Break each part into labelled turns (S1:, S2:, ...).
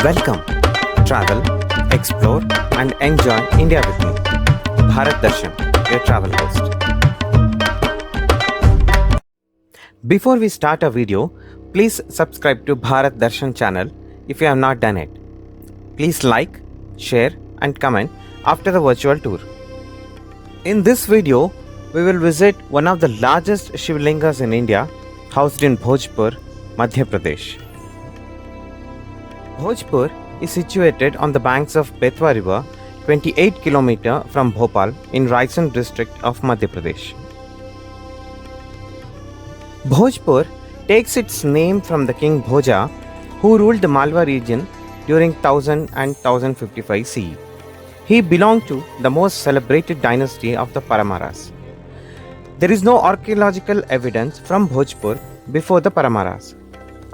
S1: Welcome, travel, explore and enjoy India with me. Bharat Darshan, your travel host. Before we start our video, please subscribe to Bharat Darshan channel if you have not done it. Please like, share and comment after the virtual tour. In this video, we will visit one of the largest Shivlingas in India, housed in Bhojpur, Madhya Pradesh. Bhojpur is situated on the banks of Betwa River, 28 km from Bhopal in Raisen district of Madhya Pradesh. Bhojpur takes its name from the king Bhoja, who ruled the Malwa region during 1000 and 1055 CE. He belonged to the most celebrated dynasty of the Paramaras. There is no archaeological evidence from Bhojpur before the Paramaras.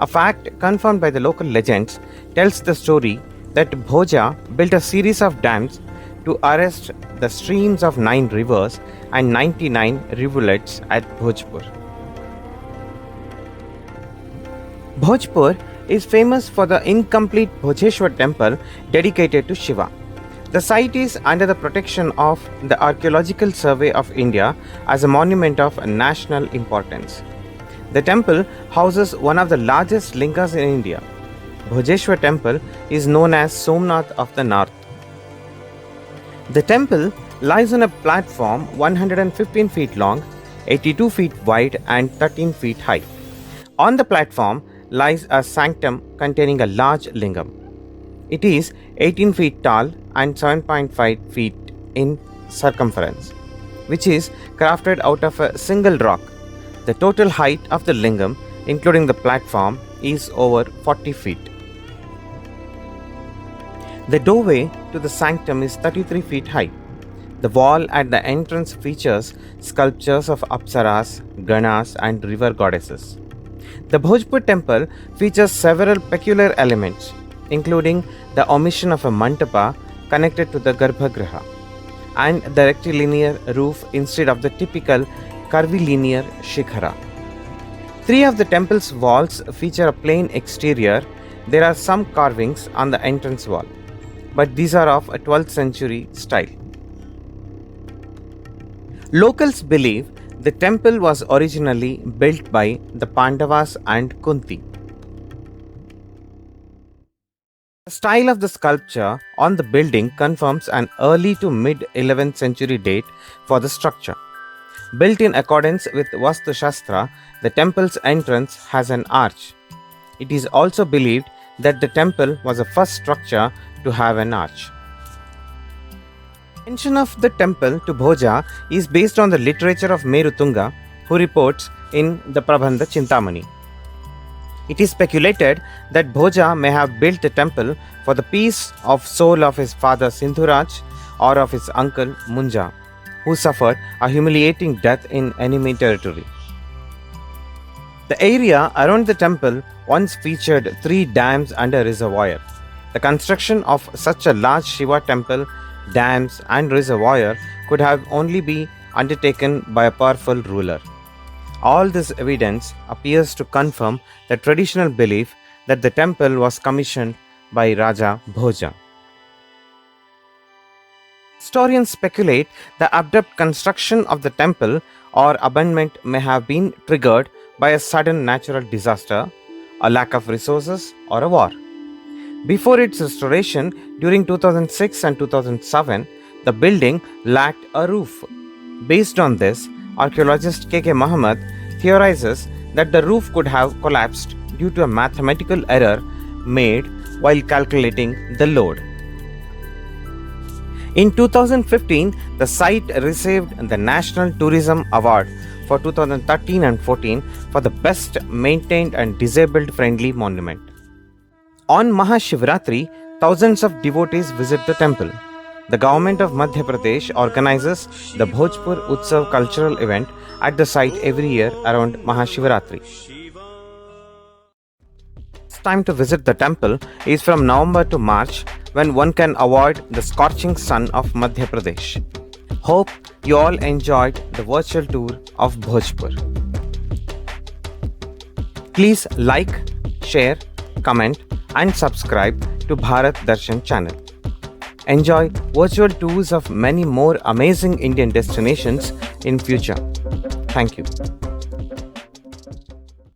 S1: A fact confirmed by the local legends tells the story that Bhoja built a series of dams to arrest the streams of 9 rivers and 99 rivulets at Bhojpur. Bhojpur is famous for the incomplete Bhojeshwar temple dedicated to Shiva. The site is under the protection of the Archaeological Survey of India as a monument of national importance. The temple houses one of the largest lingas in India. Bhojeshwar temple is known as Somnath of the North. The temple lies on a platform 115 feet long, 82 feet wide and 13 feet high. On the platform lies a sanctum containing a large lingam. It is 18 feet tall and 7.5 feet in circumference, which is crafted out of a single rock. The total height of the lingam, including the platform, is over 40 feet. The doorway to the sanctum is 33 feet high. The wall at the entrance features sculptures of Apsaras, Ganas and river goddesses. The Bhojpur temple features several peculiar elements, including the omission of a mantapa connected to the Garbhagriha and the rectilinear roof instead of the typical curvilinear shikhara. 3 of the temple's walls feature a plain exterior. There are some carvings on the entrance wall, but these are of a 12th century style. Locals believe the temple was originally built by the Pandavas and Kunti. The style of the sculpture on the building confirms an early to mid 11th century date for the structure. Built in accordance with Vastu Shastra, the temple's entrance has an arch. It is also believed that the temple was the first structure to have an arch. Mention of the temple to Bhoja is based on the literature of Merutunga, who reports in the Prabandha Chintamani. It is speculated that Bhoja may have built the temple for the peace of soul of his father Sindhuraj or of his uncle Munja, who suffered a humiliating death in enemy territory. The area around the temple once featured 3 dams and a reservoir. The construction of such a large Shiva temple, dams and reservoir could have only been undertaken by a powerful ruler. All this evidence appears to confirm the traditional belief that the temple was commissioned by Raja Bhoja. Historians speculate the abrupt construction of the temple or abandonment may have been triggered by a sudden natural disaster, a lack of resources, or a war. Before its restoration during 2006 and 2007, the building lacked a roof. Based on this, archaeologist K.K. Muhammad theorizes that the roof could have collapsed due to a mathematical error made while calculating the load. In 2015, the site received the National Tourism Award for 2013 and 14 for the best maintained and disabled friendly monument. On Mahashivratri, thousands of devotees visit the temple. The government of Madhya Pradesh organizes the Bhojpur Utsav cultural event at the site every year around Mahashivratri. Time to visit the temple is from November to March, when one can avoid the scorching sun of Madhya Pradesh. Hope you all enjoyed the virtual tour of Bhojpur. Please like, share, comment and subscribe to Bharat Darshan channel. Enjoy virtual tours of many more amazing Indian destinations in future. Thank you.